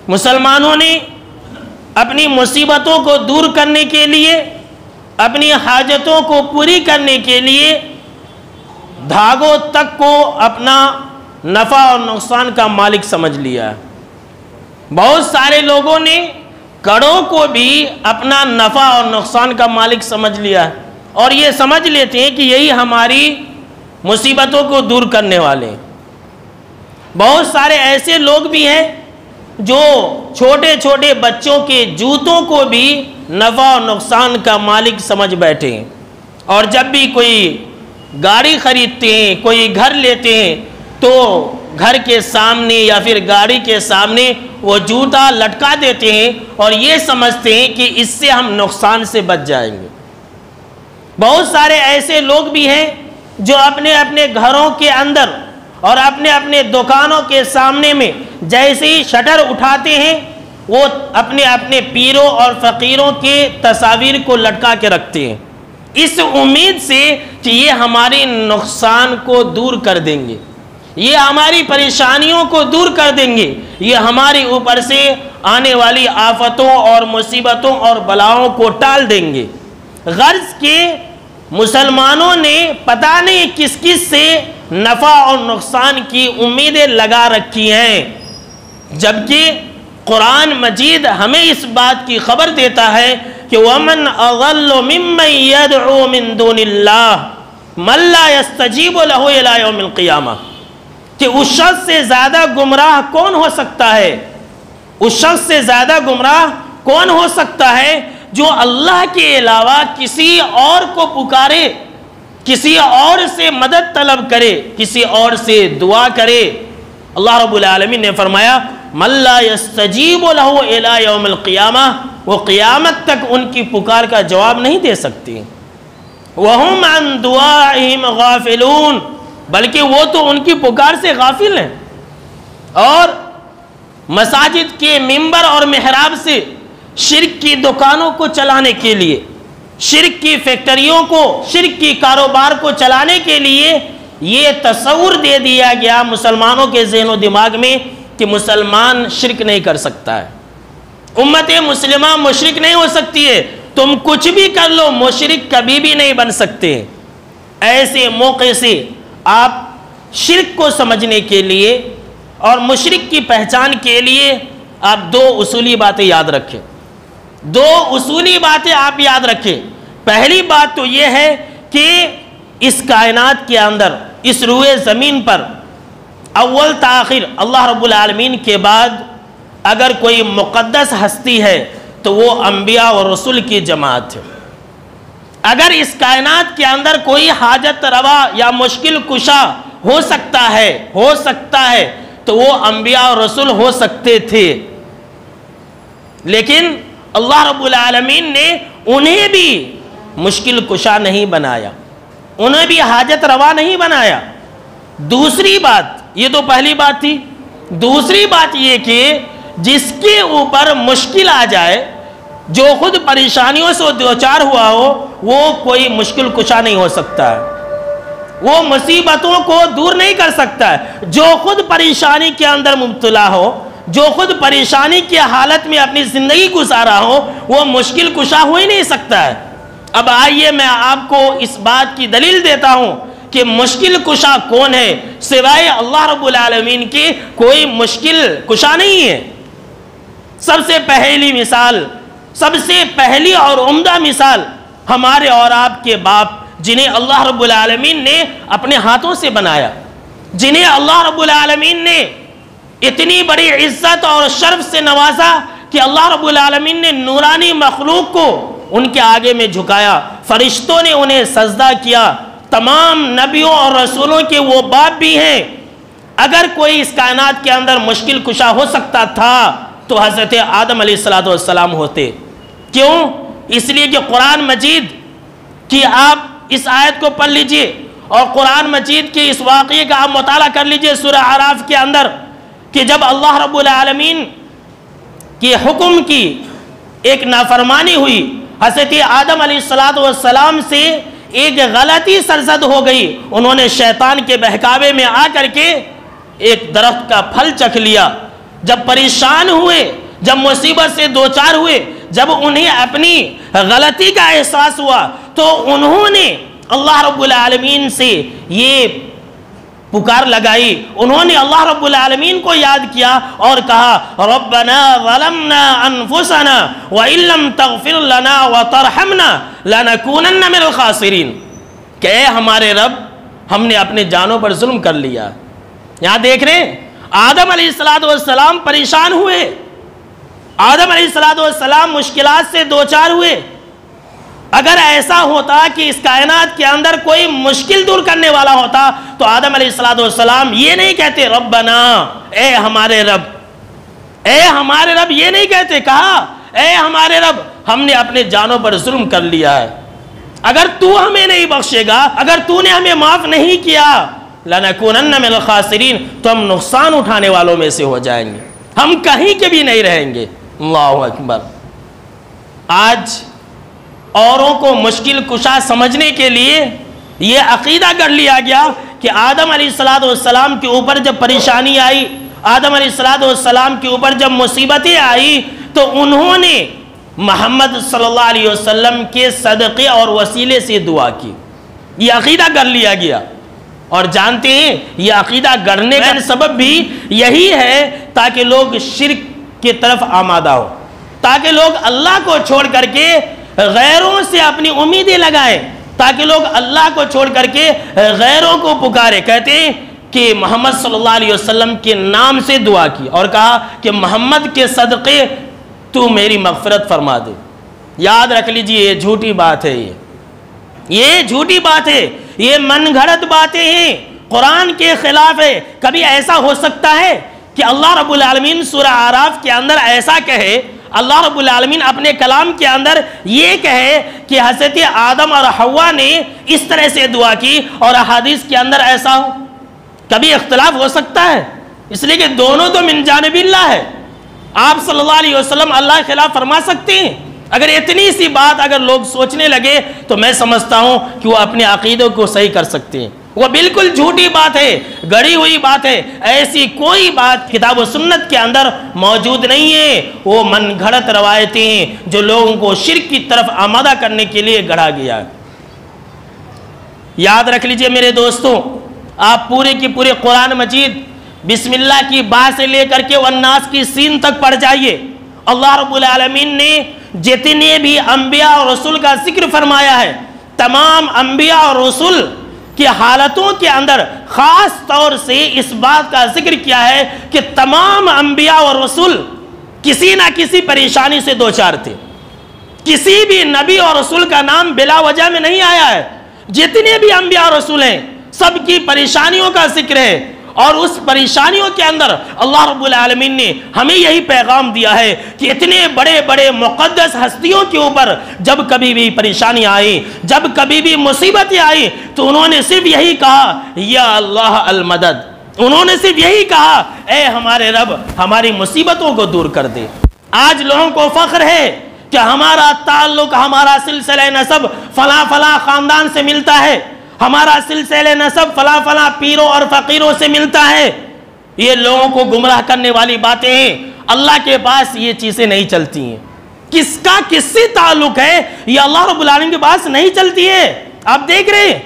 مسلمانوں نے اپنی مصیبتوں کو دور کرنے کے لیے، اپنی حاجتوں کو پوری کرنے کے لیے دھاگوں تک کو اپنا نفع اور نقصان کا مالک سمجھ لیا ہے۔ بہت سارے لوگوں نے کڑوں کو بھی اپنا نفع اور نقصان کا مالک سمجھ لیا ہے، اور یہ سمجھ لیتے ہیں کہ یہی ہماری مصیبتوں کو دور کرنے والے ہیں۔ بہت سارے ایسے لوگ بھی ہیں جو چھوٹے چھوٹے بچوں کے جوتوں کو بھی نفع اور نقصان کا مالک سمجھ بیٹھے ہیں، اور جب بھی کوئی گاڑی خریدتے ہیں، کوئی گھر لیتے ہیں، تو گھر کے سامنے یا پھر گاڑی کے سامنے وہ جوتا لٹکا دیتے ہیں اور یہ سمجھتے ہیں کہ اس سے ہم نقصان سے بچ جائیں گے۔ بہت سارے ایسے لوگ بھی ہیں جو اپنے اپنے گھروں کے اندر اور اپنے اپنے دکانوں کے سامنے میں جیسے ہی شٹر اٹھاتے ہیں وہ اپنے اپنے پیروں اور فقیروں کے تصاویر کو لٹکا کے رکھتے ہیں، اس امید سے کہ یہ ہمارے نقصان کو دور کر دیں گے، یہ ہماری پریشانیوں کو دور کر دیں گے، یہ ہمارے اوپر سے آنے والی آفتوں اور مصیبتوں اور بلاؤں کو ٹال دیں گے۔ غرض کہ مسلمانوں نے پتہ نہیں کس کس سے نفع اور نقصان کی امیدیں لگا رکھی ہیں، جبکہ قرآن مجید ہمیں اس بات کی خبر دیتا ہے کہ وَمَنْ أَضَلُّ مِمَّنْ يَدْعُو مِن دُونِ اللَّهِ مَن لَّا يَسْتَجِيبُ لَهُ إِلَىٰ يَوْمِ الْقِيَامَةِ، کہ اس شخص سے زیادہ گمراہ کون ہو سکتا ہے، اس شخص سے زیادہ گمراہ کون ہو سکتا ہے جو اللہ کے علاوہ کسی اور کو پکارے، کسی اور سے مدد طلب کرے، کسی اور سے دعا کرے۔ اللہ رب العالمین نے فرمایا مَن لَّا يَسْتَجِيبُ لَهُ إِلَىٰ يَوْمِ الْقِيَامَةِ، وہ قیامت تک ان کی پکار کا جواب نہیں دے سکتی۔ وَهُمْ عَن دُعَائِهِمْ غَافِلُونَ، بلکہ وہ تو ان کی پکار سے غافل ہیں، اور مساجد کے ممبر اور محراب سے شرک کی دکانوں کو چلانے کے لیے، شرک کی فیکٹریوں کو، شرک کی کاروبار کو چلانے کے لیے یہ تصور دے دیا گیا مسلمانوں کے ذہن و دماغ میں کہ مسلمان شرک نہیں کر سکتا ہے، امت مسلمہ مشرک نہیں ہو سکتی ہے، تم کچھ بھی کر لو مشرک کبھی بھی نہیں بن سکتے۔ ایسے موقع سے آپ شرک کو سمجھنے کے لیے اور مشرک کی پہچان کے لیے آپ دو اصولی باتیں یاد رکھیں، دو اصولی باتیں آپ یاد رکھیں۔ پہلی بات تو یہ ہے کہ اس کائنات کے اندر، اس روئے زمین پر اول تاخیر اللہ رب العالمین کے بعد اگر کوئی مقدس ہستی ہے تو وہ انبیاء اور رسول کی جماعت ہے۔ اگر اس کائنات کے اندر کوئی حاجت روا یا مشکل کشا ہو سکتا ہے تو وہ انبیاء اور رسول ہو سکتے تھے، لیکن اللہ رب العالمین نے انہیں بھی مشکل کشا نہیں بنایا، انہیں بھی حاجت روا نہیں بنایا۔ دوسری بات، یہ تو پہلی بات تھی، دوسری بات یہ کہ جس کے اوپر مشکل آ جائے، جو خود پریشانیوں سے دوچار ہوا ہو، وہ کوئی مشکل کشا نہیں ہو سکتا ہے، وہ مصیبتوں کو دور نہیں کر سکتا ہے۔ جو خود پریشانی کے اندر مبتلا ہو، جو خود پریشانی کی حالت میں اپنی زندگی گزارا ہو، وہ مشکل کشا ہو ہی نہیں سکتا ہے۔ اب آئیے میں آپ کو اس بات کی دلیل دیتا ہوں کہ مشکل کشا کون ہے، سوائے اللہ رب العالمین کی کوئی مشکل کشا نہیں ہے۔ سب سے پہلی مثال، سب سے پہلی اور عمدہ مثال ہمارے اور آپ کے باپ، جنہیں اللہ رب العالمین نے اپنے ہاتھوں سے بنایا، جنہیں اللہ رب العالمین نے اتنی بڑی عزت اور شرف سے نوازا کہ اللہ رب العالمین نے نورانی مخلوق کو ان کے آگے میں جھکایا، فرشتوں نے انہیں سجدہ کیا، تمام نبیوں اور رسولوں کے وہ باپ بھی ہیں۔ اگر کوئی اس کائنات کے اندر مشکل کشا ہو سکتا تھا تو حضرت آدم علیہ السلام ہوتے۔ کیوں؟ اس لیے کہ قرآن مجید کی آپ اس آیت کو پڑھ لیجئے اور قرآن مجید کے اس واقعے کا آپ مطالعہ کر لیجئے سورہ اعراف کے اندر، کہ جب اللہ رب العالمین کے حکم کی ایک نافرمانی ہوئی، حضرت آدم علیہ السلام سے ایک غلطی سرزد ہو گئی، انہوں نے شیطان کے بہکاوے میں آ کر کے ایک درخت کا پھل چکھ لیا، جب پریشان ہوئے، جب مصیبت سے دوچار ہوئے، جب انہیں اپنی غلطی کا احساس ہوا، تو انہوں نے اللہ رب العالمین سے یہ پکار لگائی، انہوں نے اللہ رب العالمین کو یاد کیا اور کہا ربنا ظلمنا انفسنا وان لم تغفر لنا وترحمنا لنکونن من الخاسرین، کہ اے ہمارے رب، ہم نے اپنے جانوں پر ظلم کر لیا۔ یہاں دیکھ رہے ہیں آدم علیہ السلام پریشان ہوئے، آدم علیہ السلام مشکلات سے دوچار ہوئے۔ اگر ایسا ہوتا کہ اس کائنات کے اندر کوئی مشکل دور کرنے والا ہوتا تو آدم علیہ السلام یہ نہیں کہتے ربنا، اے ہمارے رب، اے ہمارے رب یہ نہیں کہتے، کہا اے ہمارے رب، ہم نے اپنے جانوں پر ظلم کر لیا ہے، اگر تو ہمیں نہیں بخشے گا، اگر تو نے ہمیں معاف نہیں کیا، لَنَكُونَنَّ مِنَ الْخَاسِرِينَ، تو ہم نقصان اٹھانے والوں میں سے ہو جائیں گے، ہم کہیں کے بھی نہیں رہیں گے۔ اللہ اکبر۔ آج اوروں کو مشکل کشا سمجھنے کے لیے یہ عقیدہ کر لیا گیا کہ آدم علیہ السلام کے اوپر جب پریشانی آئی، آدم علیہ السلام کے اوپر جب مصیبتیں آئی، تو انہوں نے محمد صلی اللہ علیہ وسلم کے صدقے اور وسیلے سے دعا کی، یہ عقیدہ کر لیا گیا۔ اور جانتے ہیں یہ عقیدہ گڑھنے کا سبب بھی یہی ہے تاکہ لوگ شرک کی طرف آمادہ ہو، تاکہ لوگ اللہ کو چھوڑ کر کے غیروں سے اپنی امیدیں لگائیں، تاکہ لوگ اللہ کو چھوڑ کر کے غیروں کو پکارے۔ کہتے ہیں کہ محمد صلی اللہ علیہ وسلم کے نام سے دعا کی اور کہا کہ محمد کے صدقے تو میری مغفرت فرما دے۔ یاد رکھ لیجئے یہ جھوٹی بات ہے، یہ جھوٹی بات ہے، یہ من گھڑت باتیں ہیں، قرآن کے خلاف ہے۔ کبھی ایسا ہو سکتا ہے کہ اللہ رب العالمین سورہ اعراف کے اندر ایسا کہے، اللہ رب العالمین اپنے کلام کے اندر یہ کہے کہ حضرت آدم اور حوا نے اس طرح سے دعا کی، اور احادیث کے اندر ایسا ہو؟ کبھی اختلاف ہو سکتا ہے، اس لیے کہ دونوں تو من جانب اللہ ہے۔ آپ صلی اللہ علیہ وسلم اللہ کے خلاف فرما سکتے ہیں؟ اگر اتنی سی بات اگر لوگ سوچنے لگے تو میں سمجھتا ہوں کہ وہ اپنے عقیدوں کو صحیح کر سکتے ہیں۔ وہ بالکل جھوٹی بات ہے، گڑی ہوئی بات ہے، ایسی کوئی بات کتاب و سنت کے اندر موجود نہیں ہے۔ وہ من گھڑت روایتیں ہیں جو لوگوں کو شرک کی طرف آمادہ کرنے کے لیے گڑھا گیا ہے۔ یاد رکھ لیجئے میرے دوستوں، آپ پورے کی پورے قرآن مجید بسم اللہ کی با سے لے کر کے والناس کی سین تک پڑھ جائیے۔ اللہ رب العالمین نے جتنے بھی انبیاء اور رسول کا ذکر فرمایا ہے، تمام انبیاء اور رسول کی حالتوں کے اندر خاص طور سے اس بات کا ذکر کیا ہے کہ تمام انبیاء اور رسول کسی نہ کسی پریشانی سے دوچار تھے۔ کسی بھی نبی اور رسول کا نام بلا وجہ میں نہیں آیا ہے، جتنے بھی انبیاء اور رسول ہیں سب کی پریشانیوں کا ذکر ہے، اور اس پریشانیوں کے اندر اللہ رب العالمین نے ہمیں یہی پیغام دیا ہے کہ اتنے بڑے بڑے مقدس ہستیوں کے اوپر جب کبھی بھی پریشانی آئی، جب کبھی بھی مصیبتیں آئی، تو انہوں نے صرف یہی کہا یا اللہ المدد، انہوں نے صرف یہی کہا اے ہمارے رب ہماری مصیبتوں کو دور کر دے۔ آج لوگوں کو فخر ہے کہ ہمارا تعلق، ہمارا سلسلہ نسب فلاں فلاں خاندان سے ملتا ہے، ہمارا سلسلہ نسب فلاں فلاں پیروں اور فقیروں سے ملتا ہے۔ یہ لوگوں کو گمراہ کرنے والی باتیں ہیں، اللہ کے پاس یہ چیزیں نہیں چلتی ہیں۔ کس کا کس سے تعلق ہے یہ اللہ رب العالمین کے پاس نہیں چلتی ہے۔ آپ دیکھ رہے ہیں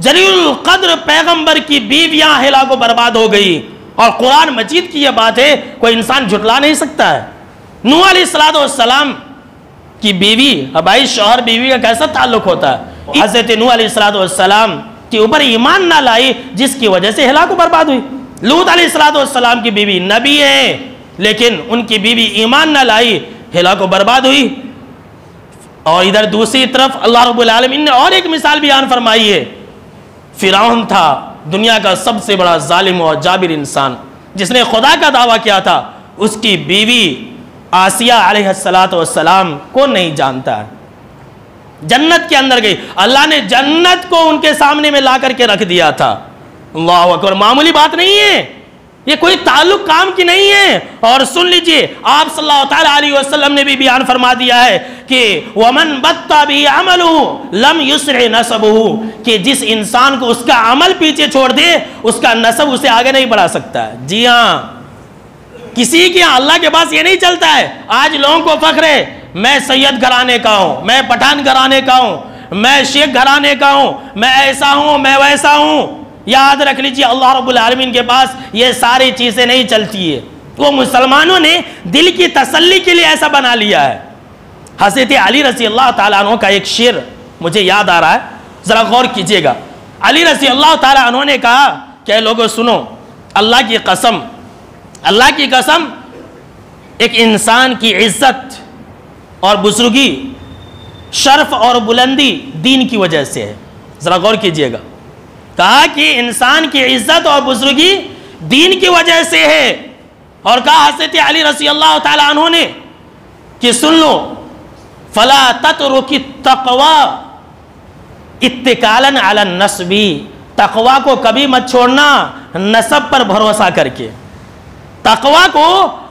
جلیل القدر پیغمبر کی بیویاں ہلاک و برباد ہو گئی، اور قرآن مجید کی یہ بات ہے کوئی انسان جھٹلا نہیں سکتا ہے۔ نوح علیہ السلام کی بیوی، بھائی شوہر بیوی کا کیسا تعلق ہوتا ہے؟ حضرت نوح علیہ السلام کے اوپر ایمان نہ لائی جس کی وجہ سے ہلاک و برباد ہوئی۔ لوط علیہ السلام کی بیوی نبی ہیں لیکن ان کی بیوی ایمان نہ لائی، ہلاک و برباد ہوئی۔ اور ادھر دوسری طرف اللہ رب العالمین نے اور ایک مثال بیان فرمائی ہے۔ فرعون تھا دنیا کا سب سے بڑا ظالم اور جابر انسان جس نے خدا کا دعویٰ کیا تھا، اس کی بیوی آسیہ علیہ السلام کو نہیں جانتا ہے، جنت کے اندر گئی، اللہ نے جنت کو ان کے سامنے میں لا کر کے رکھ دیا تھا۔ اللہ اکبر، معمولی بات نہیں ہے، یہ کوئی تعلق کام کی نہیں ہے۔ اور سن لیجئے آپ صلی اللہ تعالیٰ علیہ وسلم نے بھی بیان فرما دیا ہے کہ وَمَن بَطَّ بِهِ عَمَلُهُ لَمْ يُسْرِعْ نَسَبُهُ، کہ جس انسان کو اس کا عمل پیچھے چھوڑ دے اس کا نسب اسے آگے نہیں بڑھا سکتا ہے۔ جی ہاں، کسی کے اللہ کے پاس یہ نہیں چلتا ہے. آج لوگوں کو فخر ہے میں سید گھرانے کا ہوں, میں پٹھان گھرانے کا ہوں, میں شیخ گھرانے کا ہوں, میں ایسا ہوں, میں ویسا ہوں. یاد رکھ لیجیے اللہ رب العالمین کے پاس یہ ساری چیزیں نہیں چلتی ہے. وہ مسلمانوں نے دل کی تسلی کے لیے ایسا بنا لیا ہے. حضرت علی رضی اللہ تعالیٰ عنہ کا ایک شعر مجھے یاد آ رہا ہے, ذرا غور کیجئے گا. علی رضی اللہ تعالیٰ عنہ نے کہا کہ لوگوں سنو, اللہ کی قسم ایک انسان کی عزت اور بزرگی, شرف اور بلندی دین کی وجہ سے ہے. ذرا غور کیجئے گا. کہا کہ انسان کی عزت اور بزرگی دین کی وجہ سے ہے. اور کہا حضرت علی رضی اللہ تعالیٰ عنہ نے کہ سن لو, فَلَا تَتْرُكِ التَّقْوَى اتِّكَالًا عَلَى النَّسْبِ, تقوی کو کبھی مت چھوڑنا نسب پر بھروسہ کر کے. تقوی کو,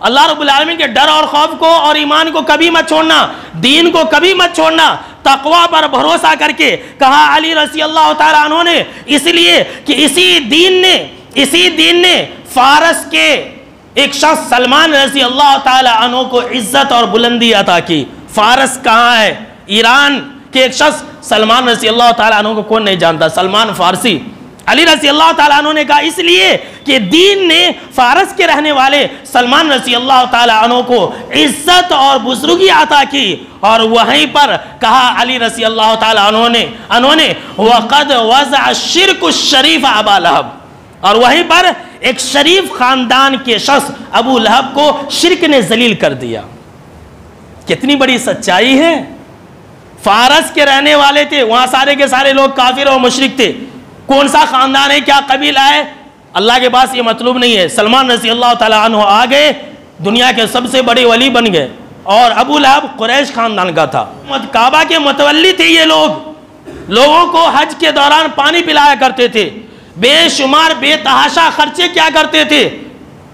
اللہ رب العالمین کے ڈر اور خوف کو اور ایمان کو کبھی مت چھوڑنا, دین کو کبھی مت چھوڑنا, تقوی پر بھروسہ کر کے. کہا علی رضی اللہ تعالیٰ عنہ نے اس لیے کہ اسی دین نے فارس کے ایک شخص سلمان رضی اللہ تعالیٰ عنہ کو عزت اور بلندی عطا کی. فارس کہاں ہے؟ ایران کے ایک شخص سلمان رضی اللہ تعالیٰ عنہ کو کون نہیں جانتا, سلمان فارسی. علی رضی اللہ تعالیٰ عنہ نے کہا اس لیے کہ دین نے فارس کے رہنے والے سلمان رضی اللہ تعالیٰ عنہ کو عزت اور بزرگی عطا کی. اور وہیں پر کہا علی رضی اللہ تعالیٰ عنہ نے وَقَدْ وَزَعَ الشِّرْكُ الشَّرِيفَ أَبَا لَهَبَ, اور وہیں پر ایک شریف خاندان کے شخص ابو لہب کو شرک نے ذلیل کر دیا. کتنی بڑی سچائی ہے. فارس کے رہنے والے تھے, وہاں سارے کے سارے لوگ کافر اور مشرک تھے. کون سا خاندان ہے, کیا قبیلہ ہے, اللہ کے پاس یہ مطلوب نہیں ہے. سلمان رضی اللہ تعالیٰ عنہ آ گئے, دنیا کے سب سے بڑے ولی بن گئے. اور ابو لہب قریش خاندان کا تھا, کعبہ کے متولی تھے. یہ لوگوں کو حج کے دوران پانی پلایا کرتے تھے, بے شمار بے تحاشا خرچے کیا کرتے تھے,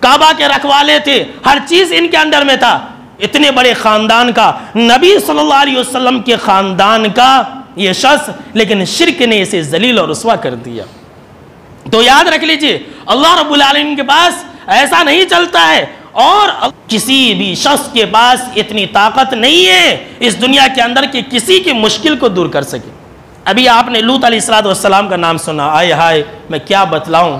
کعبہ کے رکھوالے تھے, ہر چیز ان کے انڈر میں تھا. اتنے بڑے خاندان کا, نبی صلی اللہ علیہ وسلم کے خاندان کا یہ شخص, لیکن شرک نے اسے ذلیل اور رسوا کر دیا. تو یاد رکھ لیجئے اللہ رب العالمین کے پاس ایسا نہیں چلتا ہے. اور کسی بھی شخص کے پاس اتنی طاقت نہیں ہے اس دنیا کے اندر کہ کسی کی مشکل کو دور کر سکے. ابھی آپ نے لوط علیہ السلام کا نام سنا, آئے ہائے میں کیا بتلاؤں,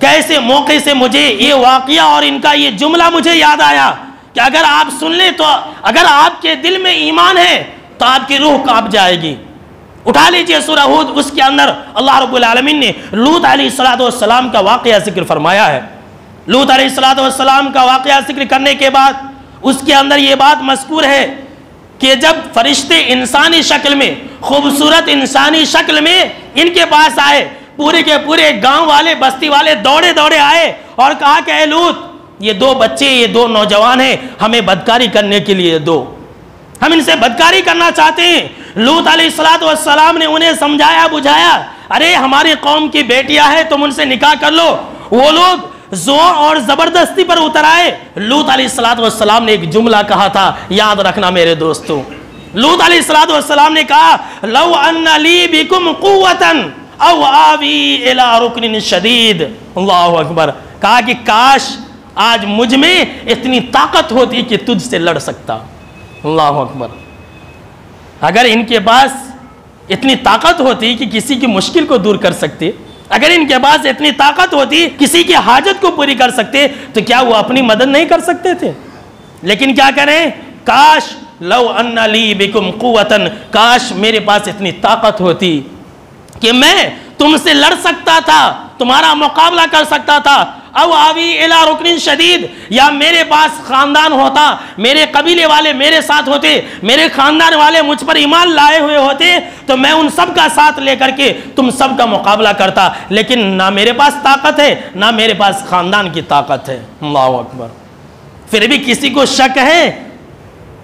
کیسے موقع سے مجھے یہ واقعہ اور ان کا یہ جملہ مجھے یاد آیا کہ اگر آپ سن لیں تو اگر آپ کے دل میں ایمان ہے تو آپ کی روح کانپ جائے گی. اٹھا لیجئے سورہ ہود, اس کے اندر اللہ رب العالمین نے لوط علیہ السلام کا واقعہ ذکر فرمایا ہے. لوط علیہ السلام کا واقعہ ذکر کرنے کے بعد اس کے اندر یہ بات مذکور ہے کہ جب فرشتے انسانی شکل میں, خوبصورت انسانی شکل میں ان کے پاس آئے, پورے کے پورے گاؤں والے بستی والے دوڑے آئے اور کہا کہ اے لوط, یہ 2 بچے, یہ 2 نوجوان ہیں, ہمیں بدکاری کرنے کے لیے دو, ہم ان سے بدکاری کرنا چاہتے ہیں. لوط علیہ السلام نے انہیں سمجھایا بجھایا, ارے ہماری قوم کی بیٹیاں ہیں, تم ان سے نکاح کر لو. وہ لوگ زور اور زبردستی پر اتر آئے. لوط علیہ السلام نے ایک جملہ کہا تھا, یاد رکھنا میرے دوستوں. لوط علیہ السلام نے کہا لو ان لی بکم قوتا او آوی الی رکن شدید. اللہ اکبر. کہا کہ کاش آج مجھ میں اتنی طاقت ہوتی کہ تجھ سے لڑ سکتا. اللہ اکبر. اگر ان کے پاس اتنی طاقت ہوتی کہ کسی کی مشکل کو دور کر سکتے, اگر ان کے پاس اتنی طاقت ہوتی کسی کی حاجت کو پوری کر سکتے, تو کیا وہ اپنی مدد نہیں کر سکتے تھے؟ لیکن کیا کریں, کاش لو ان لی بکم قوتن, کاش میرے پاس اتنی طاقت ہوتی کہ میں تم سے لڑ سکتا تھا, تمہارا مقابلہ کر سکتا تھا. او آوی الی رکن شدید, یا میرے پاس خاندان ہوتا, میرے قبیلے والے میرے ساتھ ہوتے, میرے خاندان والے مجھ پر ایمان لائے ہوئے ہوتے, تو میں ان سب کا ساتھ لے کر کے تم سب کا مقابلہ کرتا. لیکن نہ میرے پاس طاقت ہے, نہ میرے پاس خاندان کی طاقت ہے. اللہ اکبر. پھر بھی کسی کو شک ہے,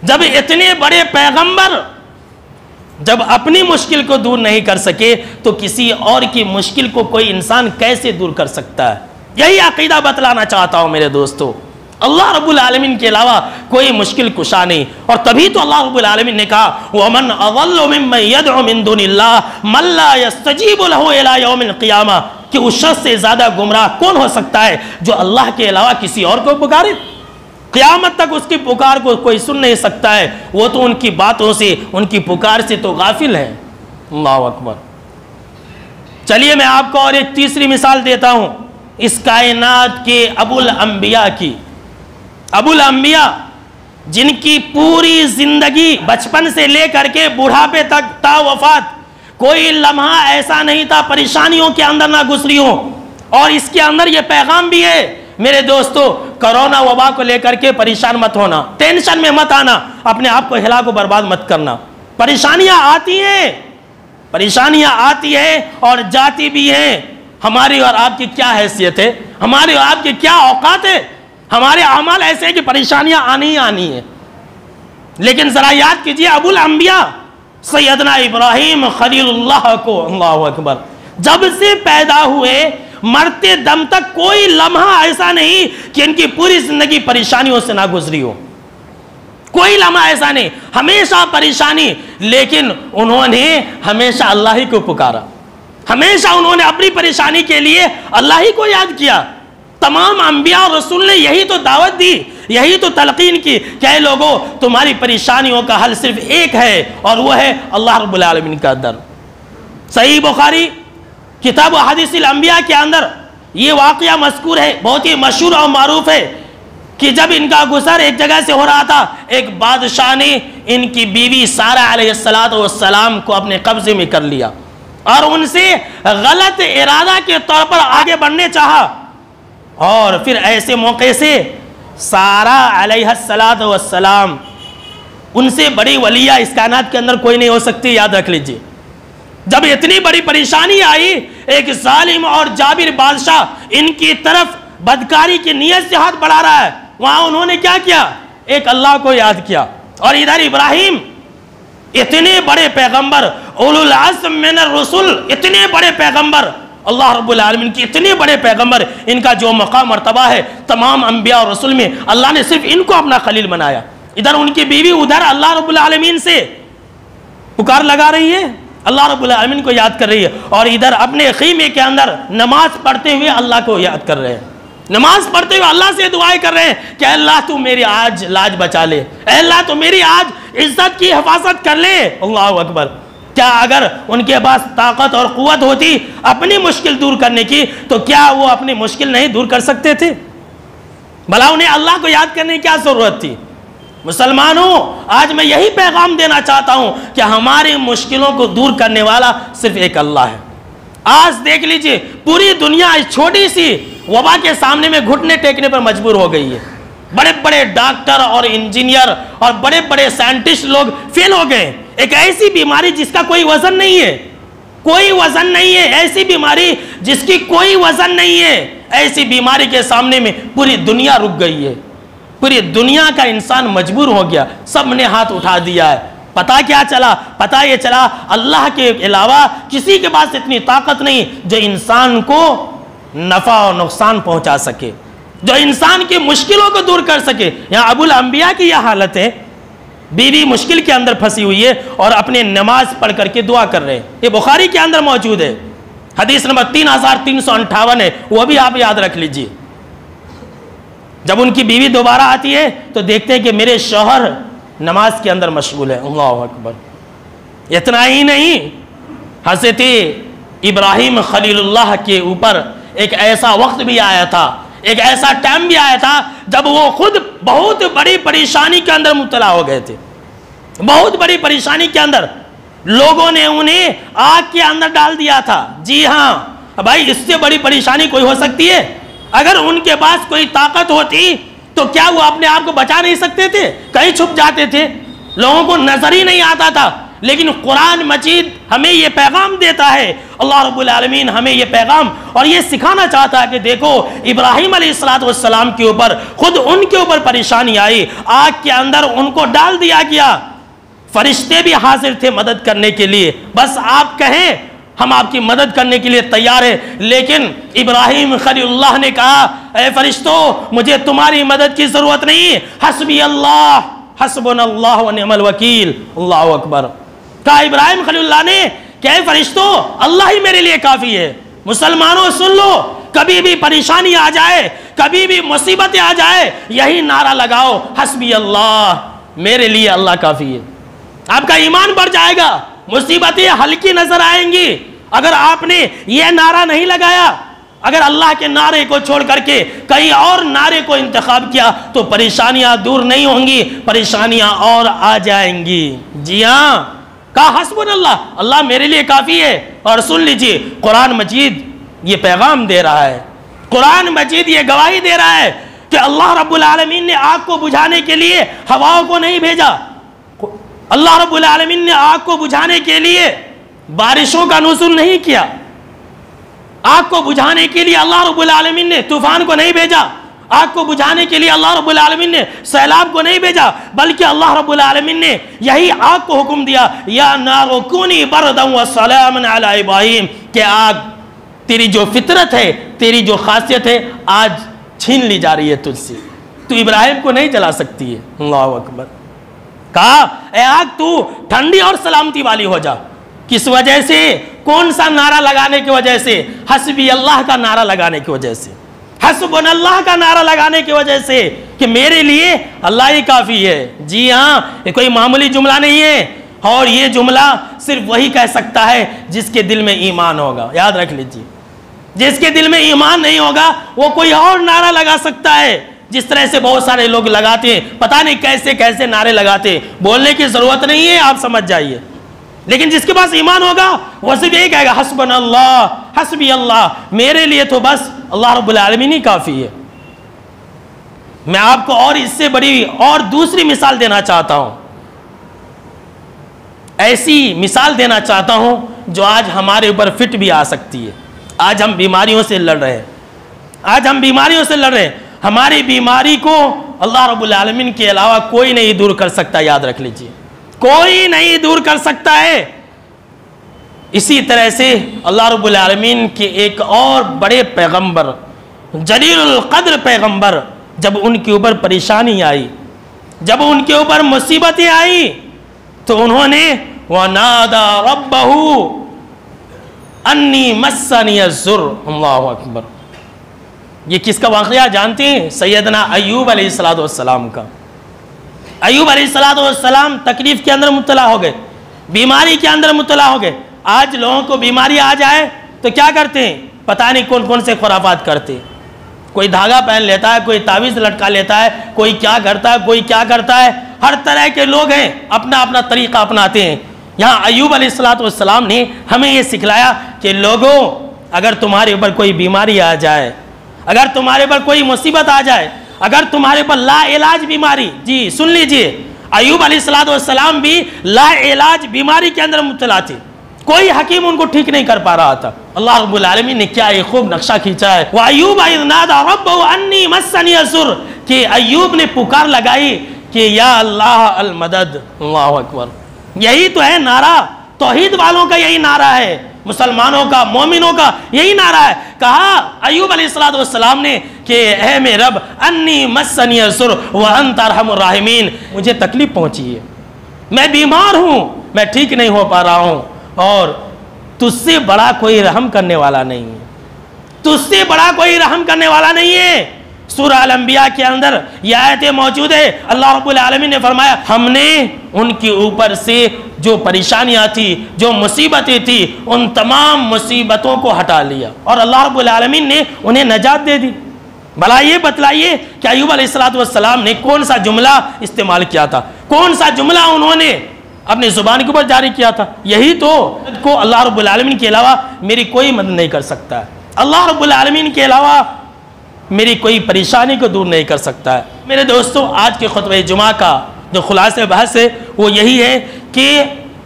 جب اتنے بڑے پیغمبر جب اپنی مشکل کو دور نہیں کر سکے, تو کسی اور کی مشکل کو کوئی انسان کیسے دور کر سکتا ہے؟ یہی عقیدہ بتلانا چاہتا ہوں میرے دوستو. اللہ رب العالمین کے علاوہ کوئی مشکل کشا نہیں. اور تبھی تو اللہ رب العالمین نے کہا وَمَنْ أَضَلُّ مِمَّنْ يَدْعُ مِن دُونِ اللَّهِ مَنْ لَا يَسْتَجِيبُ لَهُ إِلَى يَوْمِ الْقِيَامَةِ, کہ اس شخص سے زیادہ گمراہ کون ہو سکتا ہے جو اللہ کے علاوہ کسی اور کو پکارے. قیامت تک اس کی پکار کو کوئی سن نہیں سکتا ہے، وہ تو ان کی باتوں سے، ان کی پکار سے تو غافل ہے۔ اللہ اکبر۔ چلیے میں آپ کو اور ایک تیسری مثال دیتا ہوں اس کائنات کے ابو الانبیاء کی۔ ابو الانبیاء جن کی پوری زندگی بچپن سے لے کر کے بڑھاپے تک تا وفات کوئی لمحہ ایسا نہیں تھا پریشانیوں کے اندر نہ گزری ہو، اور اس کے اندر یہ پیغام بھی ہے میرے دوستو، کرونا وبا کو لے کر کے پریشان مت ہونا، ٹینشن میں مت آنا، اپنے آپ کو ہلاک و برباد مت کرنا۔ پریشانیاں آتی ہیں، پریشانیاں آتی ہیں اور جاتی بھی ہیں۔ ہماری اور آپ کی کیا حیثیت ہے، ہماری اور آپ کی کیا اوقات ہے؟ ہمارے اعمال ایسے ہیں کہ پریشانیاں آنی ہی آنی ہیں، لیکن ذرا یاد کیجئے ابو الانبیاء سیدنا ابراہیم خلیل اللہ کو، اللہ اکبر، جب سے پیدا ہوئے مرتے دم تک کوئی لمحہ ایسا نہیں کہ ان کی پوری زندگی پریشانیوں سے نہ گزری ہو، کوئی لمحہ ایسا نہیں، ہمیشہ پریشانی، لیکن انہوں نے ہمیشہ اللہ ہی کو پکارا، ہمیشہ انہوں نے اپنی پریشانی کے لیے اللہ ہی کو یاد کیا۔ تمام انبیاء اور رسول نے یہی تو دعوت دی، یہی تو تلقین کی کہ اے لوگوں تمہاری پریشانیوں کا حل صرف ایک ہے، اور وہ ہے اللہ رب العالمین کا در۔ صحیح بخاری کتاب و حدیث الانبیاء کے اندر یہ واقعہ مذکور ہے، بہت ہی مشہور اور معروف ہے کہ جب ان کا گزر ایک جگہ سے ہو رہا تھا، ایک بادشاہ نے ان کی بیوی سارہ علیہ السلام کو اپنے قبضے میں کر لیا اور ان سے غلط ارادہ کے طور پر آگے بڑھنے چاہا، اور پھر ایسے موقع سے سارہ علیہ السلام، ان سے بڑی ولیہ اس کائنات کے اندر کوئی نہیں ہو سکتی، یاد رکھ لیجئے۔ جب اتنی بڑی پریشانی آئی، ایک ظالم اور جابر بادشاہ ان کی طرف بدکاری کی نیت سے ہاتھ بڑھا رہا ہے، وہاں انہوں نے کیا کیا؟ ایک اللہ کو یاد کیا، اور ادھر ابراہیم اتنے بڑے پیغمبر، اولو العزم من الرسل، اتنے بڑے پیغمبر، اللہ رب العالمین کی اتنے بڑے پیغمبر، ان کا جو مقام مرتبہ ہے تمام انبیاء اور رسول میں، اللہ نے صرف ان کو اپنا خلیل بنایا۔ ادھر ان کی بیوی، ادھر اللہ رب العالمین سے پکار لگا رہی ہے، اللہ رب العالمین کو یاد کر رہی ہے، اور ادھر اپنے خیمے کے اندر نماز پڑھتے ہوئے اللہ کو یاد کر رہے ہیں، نماز پڑھتے ہوئے اللہ سے دعائیں کر رہے ہیں کہ اے اللہ تو میری آج لاج بچا لے، اے اللہ تو میری آج عزت کی حفاظت کر لے۔ اللہ اکبر۔ کیا اگر ان کے پاس طاقت اور قوت ہوتی اپنی مشکل دور کرنے کی تو کیا وہ اپنی مشکل نہیں دور کر سکتے تھے؟ بھلا انہیں اللہ کو یاد کرنے کی کیا ضرورت تھی؟ مسلمانوں، آج میں یہی پیغام دینا چاہتا ہوں کہ ہماری مشکلوں کو دور کرنے والا صرف ایک اللہ ہے۔ آج دیکھ لیجئے پوری دنیا اس چھوٹی سی وبا کے سامنے میں گھٹنے ٹیکنے پر مجبور ہو گئی ہے۔ بڑے بڑے ڈاکٹر اور انجینئر اور بڑے بڑے سائنٹسٹ لوگ فیل ہو گئے۔ ایک ایسی بیماری جس کا کوئی وزن نہیں ہے، کوئی وزن نہیں ہے، ایسی بیماری جس کی کوئی وزن نہیں ہے، ایسی بیماری کے سامنے میں پوری دنیا رک گئی ہے، پوری دنیا کا انسان مجبور ہو گیا، سب نے ہاتھ اٹھا دیا ہے۔ پتہ کیا چلا؟ پتہ یہ چلا اللہ کے علاوہ کسی کے پاس اتنی طاقت نہیں جو انسان کو نفع اور نقصان پہنچا سکے، جو انسان کی مشکلوں کو دور کر سکے۔ یہاں ابو الانبیاء کی یہ حالت ہے، بیوی مشکل کے اندر پھنسی ہوئی ہے اور اپنے نماز پڑھ کر کے دعا کر رہے ہیں۔ یہ بخاری کے اندر موجود ہے، حدیث نمبر 3358 ہے، وہ بھی آپ یاد رکھ لیجئے۔ جب ان کی بیوی دوبارہ آتی ہے تو دیکھتے ہیں کہ میرے شوہر نماز کے اندر مشغول ہے۔ اللہ اکبر۔ اتنا ہی نہیں، حضرت ابراہیم خلیل اللہ کے اوپر ایک ایسا وقت بھی آیا تھا، ایک ایسا ٹائم بھی آیا تھا جب وہ خود بہت بڑی پریشانی کے اندر مبتلا ہو گئے تھے، بہت بڑی پریشانی کے اندر۔ لوگوں نے انہیں آگ کے اندر ڈال دیا تھا۔ جی ہاں بھائی، اس سے بڑی پریشانی کوئی ہو سکتی ہے؟ اگر ان کے پاس کوئی طاقت ہوتی تو کیا وہ اپنے آپ کو بچا نہیں سکتے تھے؟ کہیں چھپ جاتے تھے، لوگوں کو نظر ہی نہیں آتا تھا۔ لیکن قرآن مجید ہمیں یہ پیغام دیتا ہے، اللہ رب العالمین ہمیں یہ پیغام اور یہ سکھانا چاہتا ہے کہ دیکھو ابراہیم علیہ السلام کے اوپر، خود ان کے اوپر پریشانی آئی، آگ کے اندر ان کو ڈال دیا گیا، فرشتے بھی حاضر تھے مدد کرنے کے لیے، بس آپ کہیں ہم آپ کی مدد کرنے کے لیے تیار ہیں۔ لیکن ابراہیم خلیل اللہ نے کہا اے فرشتوں مجھے تمہاری مدد کی ضرورت نہیں، حسبی اللہ حسبنا اللہ ونعم الوکیل۔ اللہ اکبر۔ کہا ابراہیم خلیل اللہ نے کہ اے فرشتوں اللہ ہی میرے لیے کافی ہے۔ مسلمانوں سن لو، کبھی بھی پریشانی آ جائے، کبھی بھی مصیبتیں آ جائے، یہی نعرہ لگاؤ، حسبی اللہ، میرے لیے اللہ کافی ہے۔ آپ کا ایمان بڑھ جائے گا، مصیبتیں ہلکی نظر آئیں گی۔ اگر آپ نے یہ نعرہ نہیں لگایا، اگر اللہ کے نعرے کو چھوڑ کر کے کئی اور نعرے کو انتخاب کیا تو پریشانیاں دور نہیں ہوں گی، پریشانیاں اور آ جائیں گی۔ جی ہاں، کہا حسبنا اللہ، اللہ میرے لیے کافی ہے۔ اور سن لیجئے، قرآن مجید یہ پیغام دے رہا ہے، قرآن مجید یہ گواہی دے رہا ہے کہ اللہ رب العالمین نے آگ کو بجھانے کے لیے ہواؤں کو نہیں بھیجا، اللہ رب العالمین نے آگ کو بجھانے کے لیے بارشوں کا نزول نہیں کیا، آگ کو بجھانے کے لیے اللہ رب العالمین نے طوفان کو نہیں بھیجا، آگ کو بجھانے کے لیے اللہ رب العالمین نے سیلاب کو نہیں بھیجا، بلکہ اللہ رب العالمین نے یہی آگ کو حکم دیا، یا نار کونی بردا وسلاما علی ابراہیم، کہ آگ تیری جو فطرت ہے، تیری جو خاصیت ہے، آج چھین لی جا رہی ہے تجھ سے، تو ابراہیم کو نہیں جلا سکتی ہے۔ اللہ اکبر۔ کہا اے آگ تو ٹھنڈی اور سلامتی والی ہو جا۔ کس وجہ سے؟ کون سا نعرہ لگانے کی وجہ سے؟ حسبی اللہ کا نعرہ لگانے کی وجہ سے، حسبنا اللہ کا نعرہ لگانے کی وجہ سے، کہ میرے لیے اللہ ہی کافی ہے۔ جی ہاں، یہ کوئی معمولی جملہ نہیں ہے، اور یہ جملہ صرف وہی کہہ سکتا ہے جس کے دل میں ایمان ہوگا۔ یاد رکھ لیجیے، جس کے دل میں ایمان نہیں ہوگا وہ کوئی اور نعرہ لگا سکتا ہے، جس طرح سے بہت سارے لوگ لگاتے ہیں، پتہ نہیں کیسے کیسے نعرے لگاتے ہیں، بولنے کی ضرورت نہیں ہے، آپ سمجھ جائیے۔ لیکن جس کے پاس ایمان ہوگا وہ صرف یہی کہے گا، حسبنا اللہ، حسبی اللہ، میرے لیے تو بس اللہ رب العالمین ہی کافی ہے۔ میں آپ کو اور اس سے بڑی اور دوسری مثال دینا چاہتا ہوں، ایسی مثال دینا چاہتا ہوں جو آج ہمارے اوپر فٹ بھی آ سکتی ہے۔ آج ہم بیماریوں سے لڑ رہے ہیں، آج ہم بیماریوں سے لڑ رہے ہیں، ہماری بیماری کو اللہ رب العالمین کے علاوہ کوئی نہیں دور کر سکتا، یاد رکھ لیجیے، کوئی نہیں دور کر سکتا ہے۔ اسی طرح سے اللہ رب العالمین کے ایک اور بڑے پیغمبر، جلیل القدر پیغمبر، جب ان کے اوپر پریشانی آئی، جب ان کے اوپر مصیبتیں آئی، تو انہوں نے وَنَادَى رَبَّهُ انی مسنی الضر۔ اللہ اکبر۔ یہ کس کا واقعہ جانتے ہیں؟ سیدنا ایوب علیہ السلام کا۔ ایوب علیہ السلام تکلیف کے اندر مبتلا ہو گئے، بیماری کے اندر مبتلا ہو گئے۔ آج لوگوں کو بیماری آ جائے تو کیا کرتے ہیں؟ پتہ نہیں کون کون سے خرافات کرتے ہیں، کوئی دھاگا پہن لیتا ہے، کوئی تعویذ لٹکا لیتا ہے، کوئی کیا کرتا ہے، کوئی کیا کرتا ہے، ہر طرح کے لوگ ہیں، اپنا اپنا طریقہ اپناتے ہیں۔ یہاں ایوب علیہ السلام نے ہمیں یہ سکھلایا کہ لوگوں، اگر تمہارے اوپر کوئی بیماری آ جائے، اگر تمہارے اوپر کوئی مصیبت آ جائے، اگر تمہارے اوپر لا علاج بیماری، جی سن لیجئے، ایوب علیہ السلام بھی لا علاج بیماری کے اندر مبتلا تھے، کوئی حکیم ان کو ٹھیک نہیں کر پا رہا تھا۔ اللہ رب العالمین نے کیا ایک خوب نقشہ کھینچا ہے، وَأَيُّوبَ إِذْ نَادَى رَبَّهُ أَنِّي مَسَّنِيَ الضُّرُّ، کہ ایوب نے پکار لگائی کہ یا اللہ المدد۔ اللہ اکبر۔ یہی تو ہے نعرہ، توحید والوں کا یہی نعرہ ہے، مسلمانوں کا، مومنوں کا یہی نعرہ ہے۔ کہا ایوب علیہ السلام نے کہ اے میرے رب، انی مسنی الضر وانت ارحم الراحمین، مجھے تکلیف پہنچی ہے، میں بیمار ہوں، میں ٹھیک نہیں ہو پا رہا ہوں، اور تجھ سے بڑا کوئی رحم کرنے والا نہیں ہے، تجھ سے بڑا کوئی رحم کرنے والا نہیں ہے۔ سورہ الانبیاء کے اندر یہ آیتیں موجود ہے، اللہ رب العالمین نے فرمایا ہم نے ان کے اوپر سے جو پریشانیاں تھی، جو مصیبتیں تھی، ان تمام مصیبتوں کو ہٹا لیا، اور اللہ رب العالمین نے انہیں نجات دے دی۔ بھلا یہ بتلائیے کہ ایوب علیہ السلام نے کون سا جملہ استعمال کیا تھا، کون سا جملہ انہوں نے اپنی زبان کے اوپر جاری کیا تھا؟ یہی تو کو اللہ رب العالمین کے علاوہ میری کوئی مدد نہیں کر سکتا ہے، اللہ رب العالمین کے علاوہ میری کوئی پریشانی کو دور نہیں کر سکتا ہے۔ میرے دوستو، آج کے خطبہ جمعہ کا جو خلاصہ بحث ہے وہ یہی ہے کہ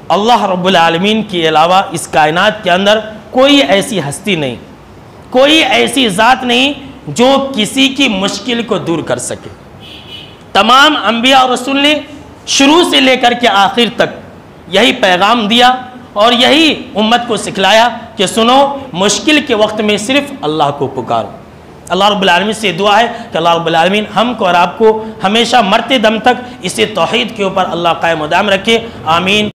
اللہ رب العالمین کے علاوہ اس کائنات کے اندر کوئی ایسی ہستی نہیں، کوئی ایسی ذات نہیں جو کسی کی مشکل کو دور کر سکے۔ تمام انبیاء اور رسول نے شروع سے لے کر کے آخر تک یہی پیغام دیا اور یہی امت کو سکھلایا کہ سنو، مشکل کے وقت میں صرف اللہ کو پکارو۔ اللہ رب العالمین سے دعا ہے کہ اللہ رب العالمین ہم کو اور آپ کو ہمیشہ مرتے دم تک اسی توحید کے اوپر اللہ قائم و دائم رکھے، آمین۔